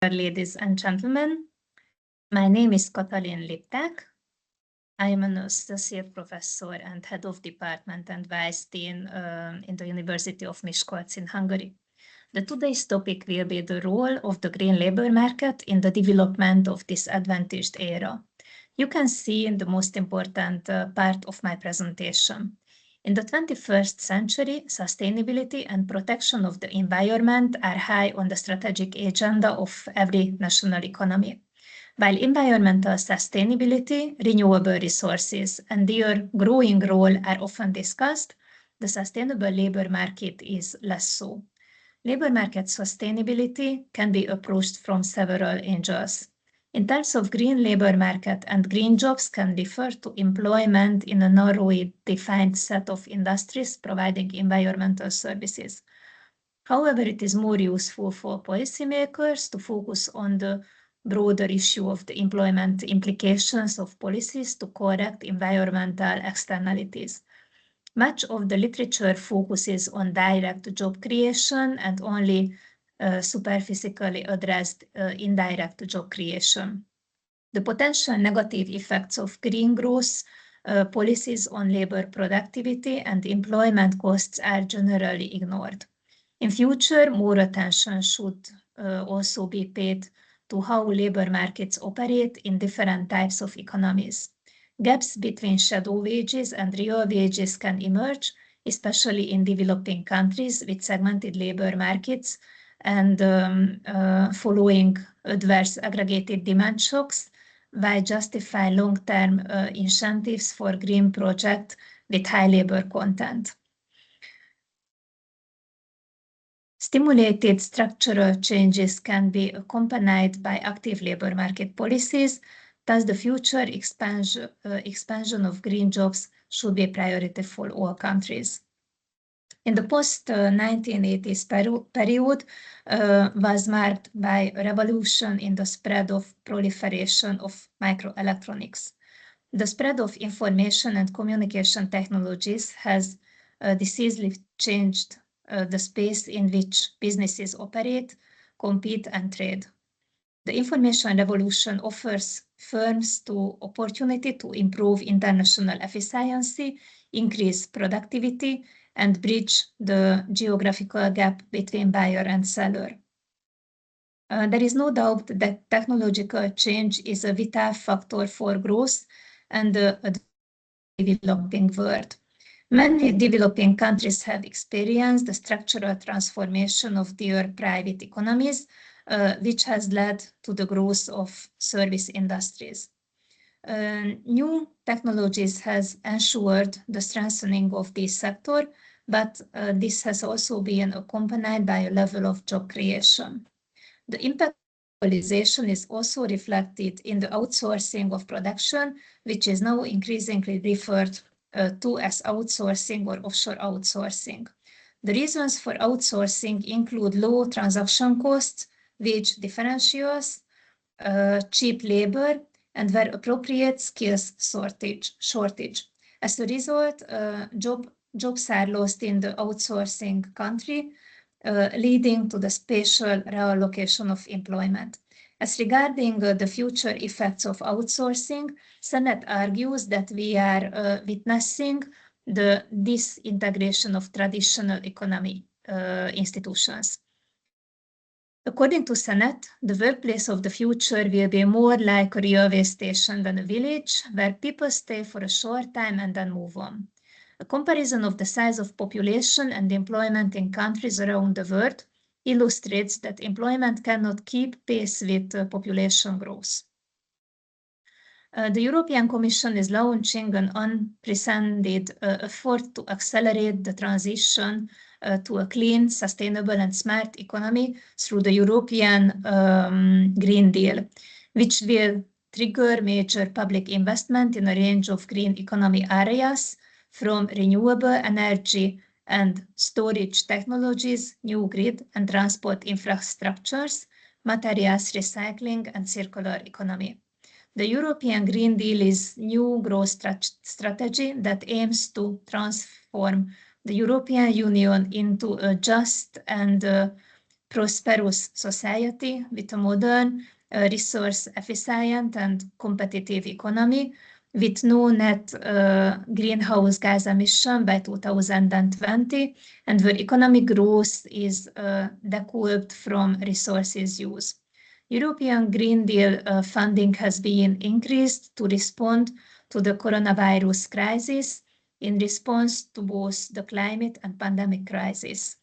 Ladies and gentlemen, my name is Katalin Lipták. I am an associate professor and head of department and vice dean in the University of Miskolc in Hungary. Today's topic will be the role of the green labor market in the development of this advantaged era. You can see in the most important part of my presentation. In the 21st century, sustainability and protection of the environment are high on the strategic agenda of every national economy. While environmental sustainability, renewable resources, and their growing role are often discussed, the sustainable labor market is less so. Labor market sustainability can be approached from several angles. In terms of green labor market and green jobs can refer to employment in a narrowly defined set of industries providing environmental services. However, it is more useful for policymakers to focus on the broader issue of the employment implications of policies to correct environmental externalities. Much of the literature focuses on direct job creation and only superficially addressed indirect job creation. The potential negative effects of green growth policies on labor productivity and employment costs are generally ignored. In future, more attention should also be paid to how labor markets operate in different types of economies. Gaps between shadow wages and real wages can emerge, especially in developing countries with segmented labor markets and following adverse aggregated demand shocks, while justify long-term incentives for green projects with high labor content. Stimulated structural changes can be accompanied by active labor market policies. Thus, the future expansion of green jobs should be a priority for all countries. In the post-1980s period was marked by a revolution in the spread of proliferation of microelectronics. The spread of information and communication technologies has decisively changed the space in which businesses operate, compete, and trade. The information revolution offers firms the opportunity to improve international efficiency, increase productivity, and bridge the geographical gap between buyer and seller. There is no doubt that technological change is a vital factor for growth and the developing world. Many developing countries have experienced the structural transformation of their private economies, which has led to the growth of service industries. New technologies has ensured the strengthening of this sector, but this has also been accompanied by a level of job creation. The impact of globalization is also reflected in the outsourcing of production, which is now increasingly referred to as outsourcing or offshore outsourcing. The reasons for outsourcing include low transaction costs, wage differentials, cheap labor, and where appropriate skills shortage. As a result, jobs are lost in the outsourcing country, leading to the spatial reallocation of employment. As regarding the future effects of outsourcing, Senate argues that we are witnessing the disintegration of traditional economic institutions. According to Senate, the workplace of the future will be more like a railway station than a village, where people stay for a short time and then move on. A comparison of the size of population and employment in countries around the world illustrates that employment cannot keep pace with population growth. The European Commission is launching an unprecedented effort to accelerate the transition to a clean, sustainable, and smart economy through the European Green Deal, which will trigger major public investment in a range of green economy areas, from renewable energy and storage technologies, new grid and transport infrastructures, materials recycling, and circular economy. The European Green Deal is a new growth strategy that aims to transform the European Union into a just and prosperous society with a modern, resource-efficient and competitive economy with no net greenhouse gas emission by 2020, and where economic growth is decoupled from resources use. European Green Deal funding has been increased to respond to the coronavirus crisis in response to both the climate and pandemic crisis.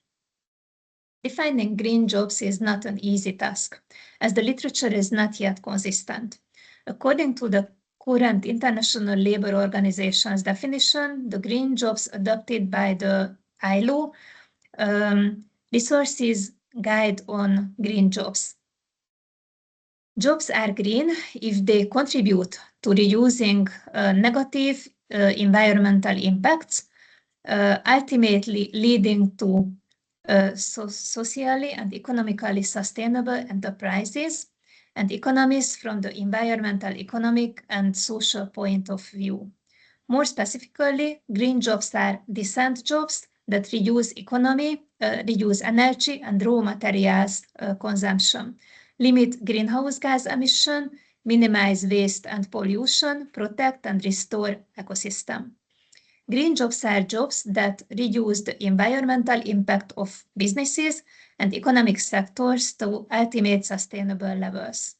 Defining green jobs is not an easy task, as the literature is not yet consistent. According to the current International Labour Organization's definition, the green jobs adopted by the ILO resources guide on green jobs. Jobs are green if they contribute to reducing negative environmental impacts, ultimately leading to socially and economically sustainable enterprises and economies from the environmental, economic, and social point of view. More specifically, green jobs are decent jobs that reduce reduce energy and raw materials consumption, limit greenhouse gas emission, minimize waste and pollution, protect and restore ecosystem. Green jobs are jobs that reduce the environmental impact of businesses and economic sectors to ultimate sustainable levels.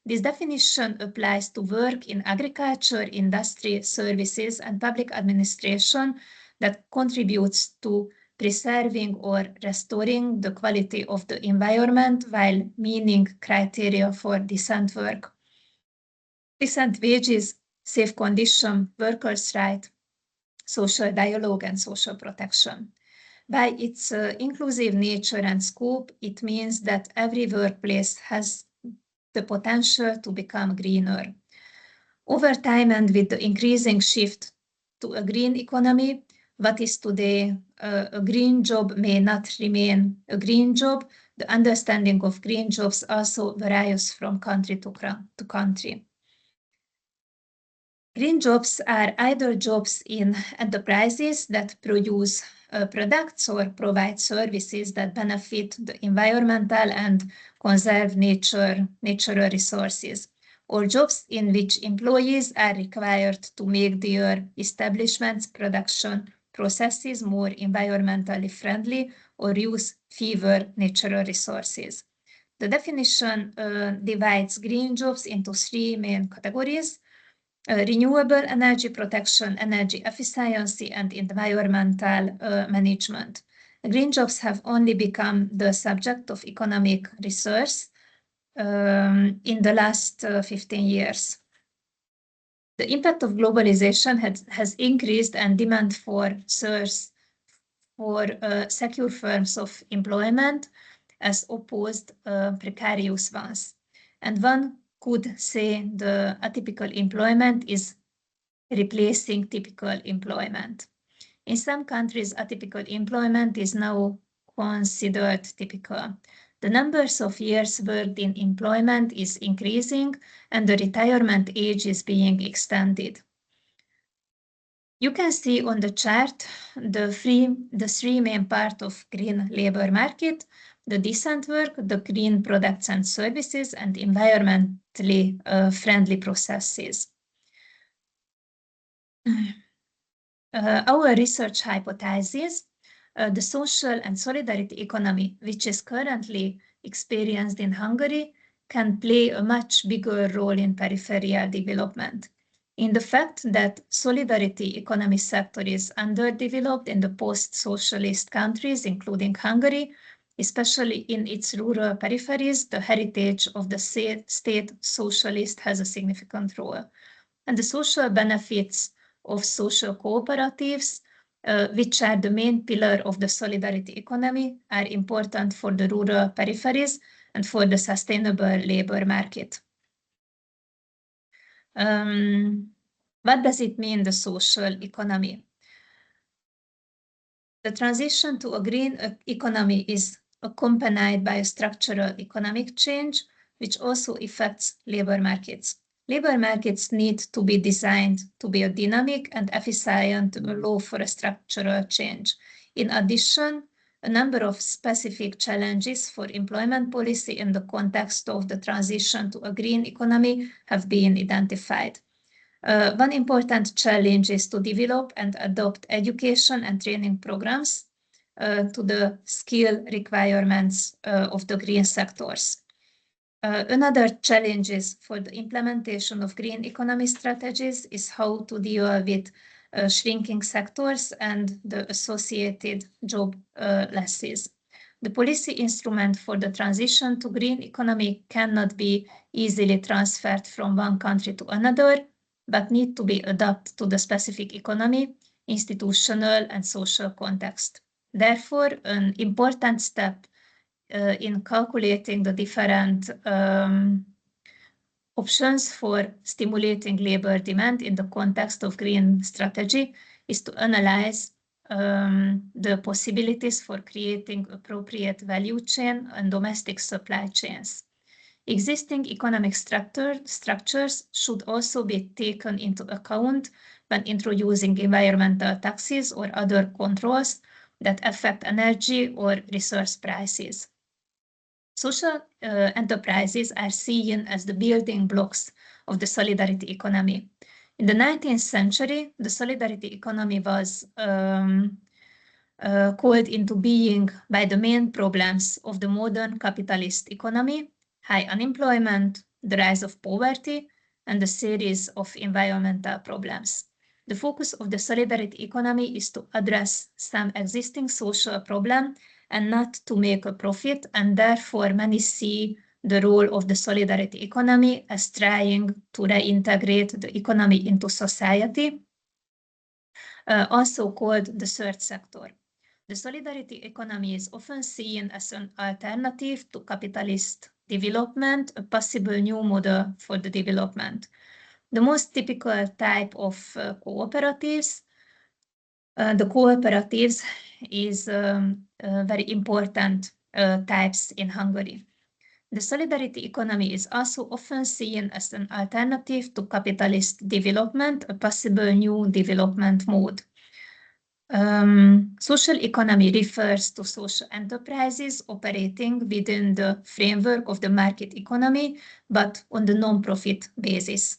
This definition applies to work in agriculture, industry, services, and public administration that contributes to preserving or restoring the quality of the environment while meeting criteria for decent work. Decent wages, safe conditions, workers' rights, social dialogue, and social protection. By its inclusive nature and scope, it means that every workplace has the potential to become greener. Over time and with the increasing shift to a green economy, what is today a green job may not remain a green job. The understanding of green jobs also varies from country to country. Green jobs are either jobs in enterprises that produce products or provide services that benefit the environmental and conserve natural resources, or jobs in which employees are required to make their establishments' production processes more environmentally friendly or use fewer natural resources. The definition divides green jobs into three main categories: renewable energy protection, energy efficiency, and environmental management. Green jobs have only become the subject of economic research in the last 15 years. The impact of globalization has increased, and demand for secure forms of employment as opposed precarious ones. And one could say the atypical employment is replacing typical employment. In some countries, atypical employment is now considered typical. The numbers of years worked in employment is increasing, and the retirement age is being extended. You can see on the chart the three main parts of green labor market: the decent work, the green products and services, and environmentally friendly processes. Our research hypothesis, the social and solidarity economy, which is currently experienced in Hungary, can play a much bigger role in peripheral development. In the fact that solidarity economy sector is underdeveloped in the post-socialist countries, including Hungary, especially in its rural peripheries, the heritage of the state socialist has a significant role. And the social benefits of social cooperatives, which are the main pillar of the solidarity economy, are important for the rural peripheries and for the sustainable labor market. What does it mean, the social economy? The transition to a green economy is accompanied by a structural economic change, which also affects labor markets. Labor markets need to be designed to be a dynamic and efficient law for a structural change. In addition, A number of specific challenges for employment policy in the context of the transition to a green economy have been identified. One important challenge is to develop and adopt education and training programs to the skill requirements of the green sectors. Another challenge for the implementation of green economy strategies is how to deal with shrinking sectors and the associated job losses. The policy instrument for the transition to green economy cannot be easily transferred from one country to another, but need to be adapted to the specific economy, institutional and social context. Therefore, an important step in calculating the different options for stimulating labor demand in the context of green strategy is to analyze the possibilities for creating appropriate value chain and domestic supply chains. Existing economic structures should also be taken into account when introducing environmental taxes or other controls that affect energy or resource prices. Social enterprises are seen as the building blocks of the solidarity economy. In the 19th century, the solidarity economy was called into being by the main problems of the modern capitalist economy: high unemployment, the rise of poverty, and a series of environmental problems. The focus of the solidarity economy is to address some existing social problem and not to make a profit, and therefore many see the role of the solidarity economy as trying to reintegrate the economy into society, also called the third sector. The solidarity economy is often seen as an alternative to capitalist development, a possible new model for the development. The most typical type of cooperatives, the cooperatives is very important types in Hungary. The solidarity economy is also often seen as an alternative to capitalist development, a possible new development mode. Social economy refers to social enterprises operating within the framework of the market economy, but on the non-profit basis.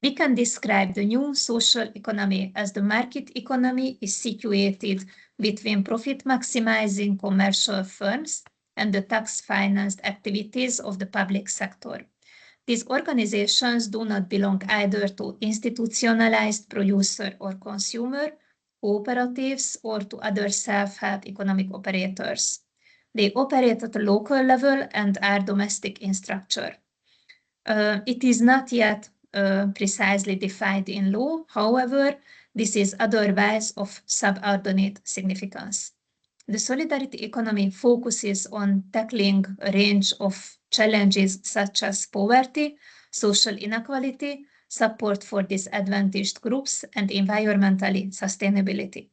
We can describe the new social economy as the market economy is situated between profit-maximizing commercial firms and the tax-financed activities of the public sector. These organizations do not belong either to institutionalized producer or consumer, cooperatives, or to other self-help economic operators. They operate at a local level and are domestic in structure. It is not yet precisely defined in law. However, this is otherwise of subordinate significance. The solidarity economy focuses on tackling a range of challenges such as poverty, social inequality, support for disadvantaged groups, and environmental sustainability.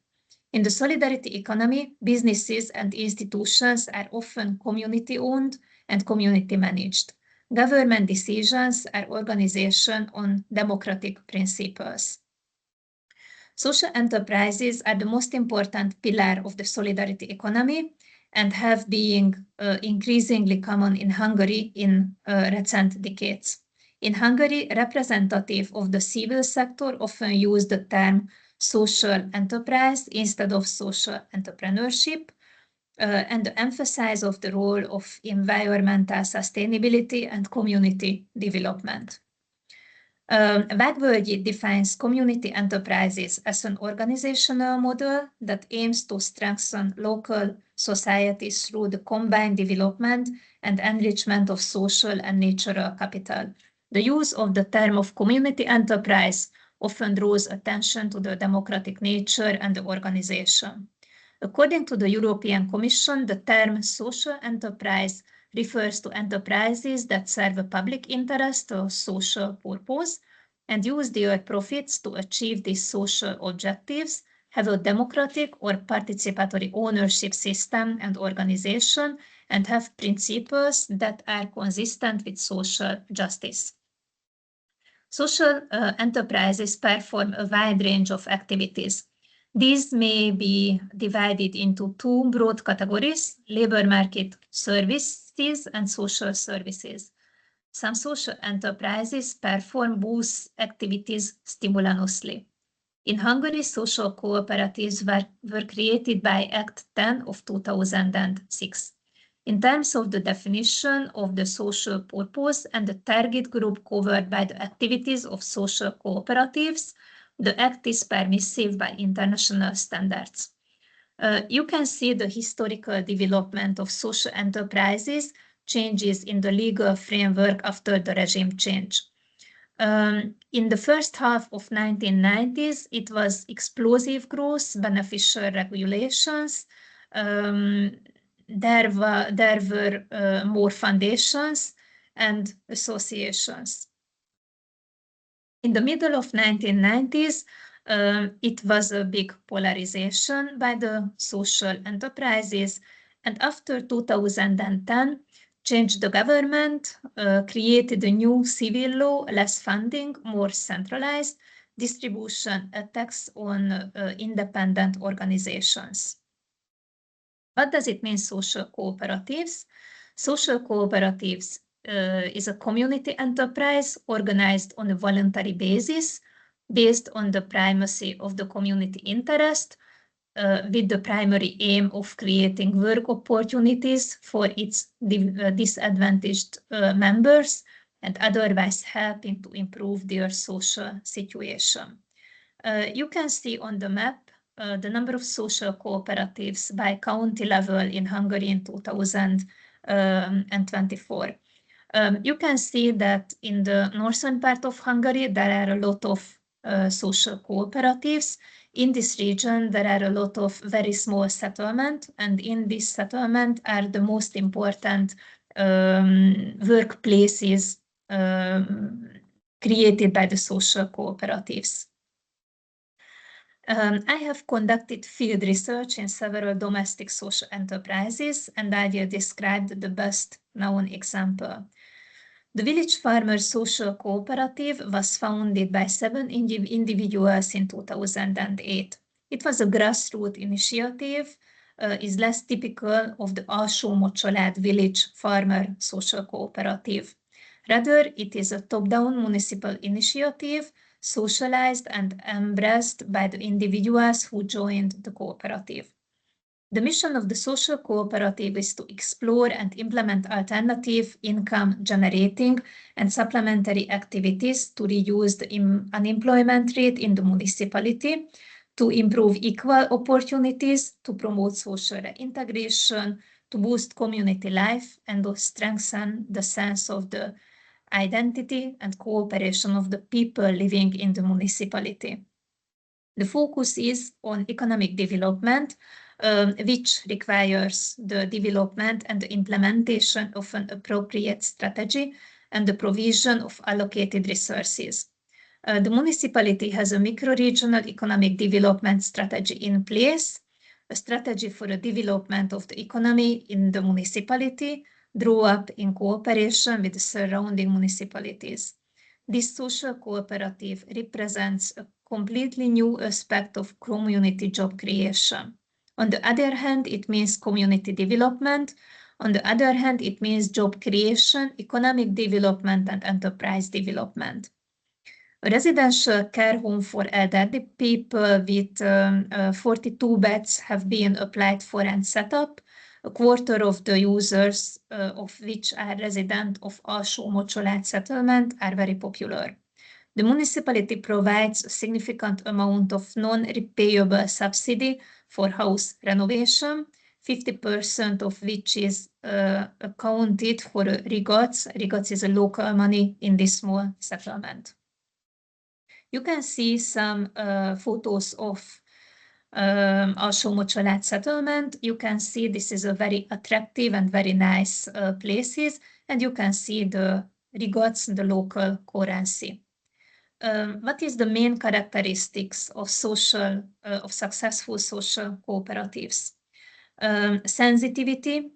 In the solidarity economy, businesses and institutions are often community-owned and community-managed. Government decisions are organization on democratic principles. Social enterprises are the most important pillar of the solidarity economy and have been increasingly common in Hungary in recent decades. In Hungary, representatives of the civil sector often use the term social enterprise instead of social entrepreneurship, and the emphasis of the role of environmental sustainability and community development. Vagvölgyi defines community enterprises as an organizational model that aims to strengthen local societies through the combined development and enrichment of social and natural capital. The use of the term of community enterprise often draws attention to the democratic nature and the organization. According to the European Commission, the term social enterprise refers to enterprises that serve a public interest or social purpose and use their profits to achieve these social objectives, have a democratic or participatory ownership system and organization, and have principles that are consistent with social justice. Social enterprises perform a wide range of activities. These may be divided into two broad categories: labor market services and social services. Some social enterprises perform both activities simultaneously. In Hungary, social cooperatives were created by Act 10 of 2006. In terms of the definition of the social purpose and the target group covered by the activities of social cooperatives, the Act is permissive by international standards. You can see the historical development of social enterprises, changes in the legal framework after the regime change. In the first half of 1990s, it was explosive growth, beneficial regulations. There were more foundations and associations. In the middle of 1990s, it was a big polarization by the social enterprises, and after 2010, changed the government, created a new civil law, less funding, more centralized, distribution, a tax on independent organizations. What does it mean, social cooperatives? Social cooperatives is a community enterprise organized on a voluntary basis, based on the primacy of the community interest, with the primary aim of creating work opportunities for its disadvantaged members and otherwise helping to improve their social situation. You can see on the map the number of social cooperatives by county level in Hungary in 2024. You can see that in the northern part of Hungary, there are a lot of social cooperatives. In this region, there are a lot of very small settlements, and in this settlement are the most important workplaces created by the social cooperatives. I have conducted field research in several domestic social enterprises, and I will describe the best known example. The Village Farmers Social Cooperative was founded by 7 individuals in 2008. It was a grassroots initiative, is less typical of the Alsó-Mocsalád Village Farmer Social Cooperative. Rather, it is a top-down municipal initiative, socialized and embraced by the individuals who joined the cooperative. The mission of the social cooperative is to explore and implement alternative income-generating and supplementary activities to reduce the unemployment rate in the municipality, to improve equal opportunities, to promote social integration, to boost community life, and to strengthen the sense of the identity and cooperation of the people living in the municipality. The focus is on economic development, which requires the development and the implementation of an appropriate strategy and the provision of allocated resources. The municipality has a micro-regional economic development strategy in place, a strategy for the development of the economy in the municipality, drawn up in cooperation with the surrounding municipalities. This social cooperative represents a completely new aspect of community job creation. On the other hand, it means community development. On the other hand, it means job creation, economic development, and enterprise development. A residential care home for elderly people with 42 beds have been applied for and set up. A quarter of the users of which are resident of Alsó-Mocsalád settlement are very popular. The municipality provides a significant amount of non-repayable subsidy for house renovation, 50% of which is accounted for regards. Regards is a local money in this small settlement. You can see some photos of Alsó-Mocsalád settlement. You can see this is a very attractive and very nice places, and you can see the regards, the local currency. What is the main characteristics of successful social cooperatives? Sensitivity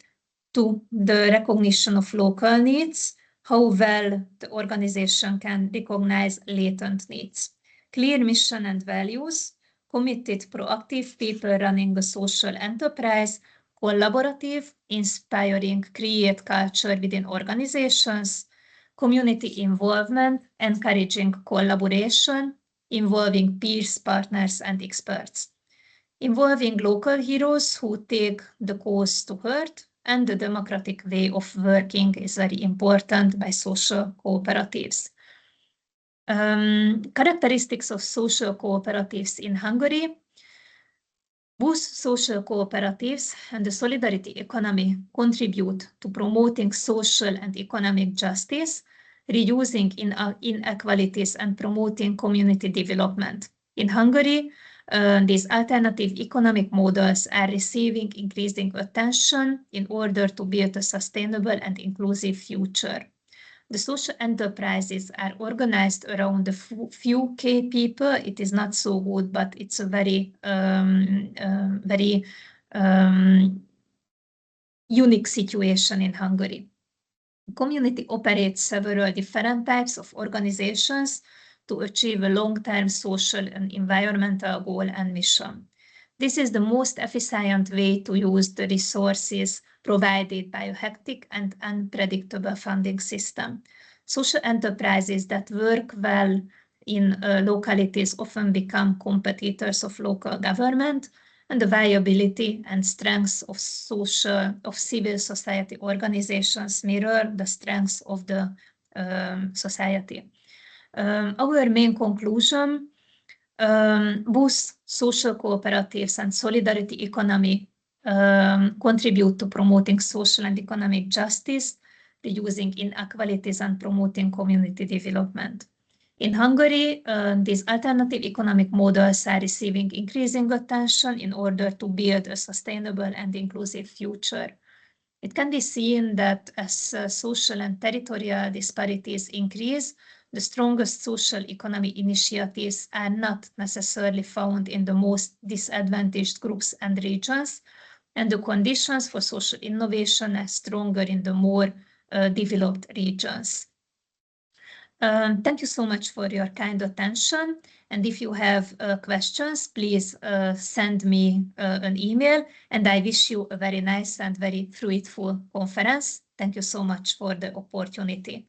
to the recognition of local needs, how well the organization can recognize latent needs. Clear mission and values, committed, proactive people running a social enterprise, collaborative, inspiring, create culture within organizations, community involvement, encouraging collaboration, involving peers, partners, and experts, involving local heroes who take the cause to heart, and the democratic way of working is very important by social cooperatives. Characteristics of social cooperatives in Hungary. Both social cooperatives and the solidarity economy contribute to promoting social and economic justice, reducing inequalities and promoting community development. In Hungary, these alternative economic models are receiving increasing attention in order to build a sustainable and inclusive future. The social enterprises are organized around a few key people. It is not so good, but it's a very unique situation in Hungary. The community operates several different types of organizations to achieve a long-term social and environmental goal and mission. This is the most efficient way to use the resources provided by a hectic and unpredictable funding system. Social enterprises that work well in localities often become competitors of local government, and the viability and strengths of civil society organizations mirror the strengths of the society. Our main conclusion, both social cooperatives and solidarity economy contribute to promoting social and economic justice, reducing inequalities and promoting community development. In Hungary, these alternative economic models are receiving increasing attention in order to build a sustainable and inclusive future. It can be seen that as social and territorial disparities increase, the strongest social economy initiatives are not necessarily found in the most disadvantaged groups and regions, and the conditions for social innovation are stronger in the more developed regions. Thank you so much for your kind attention. And if you have questions, please send me an email. And I wish you a very nice and very fruitful conference. Thank you so much for the opportunity.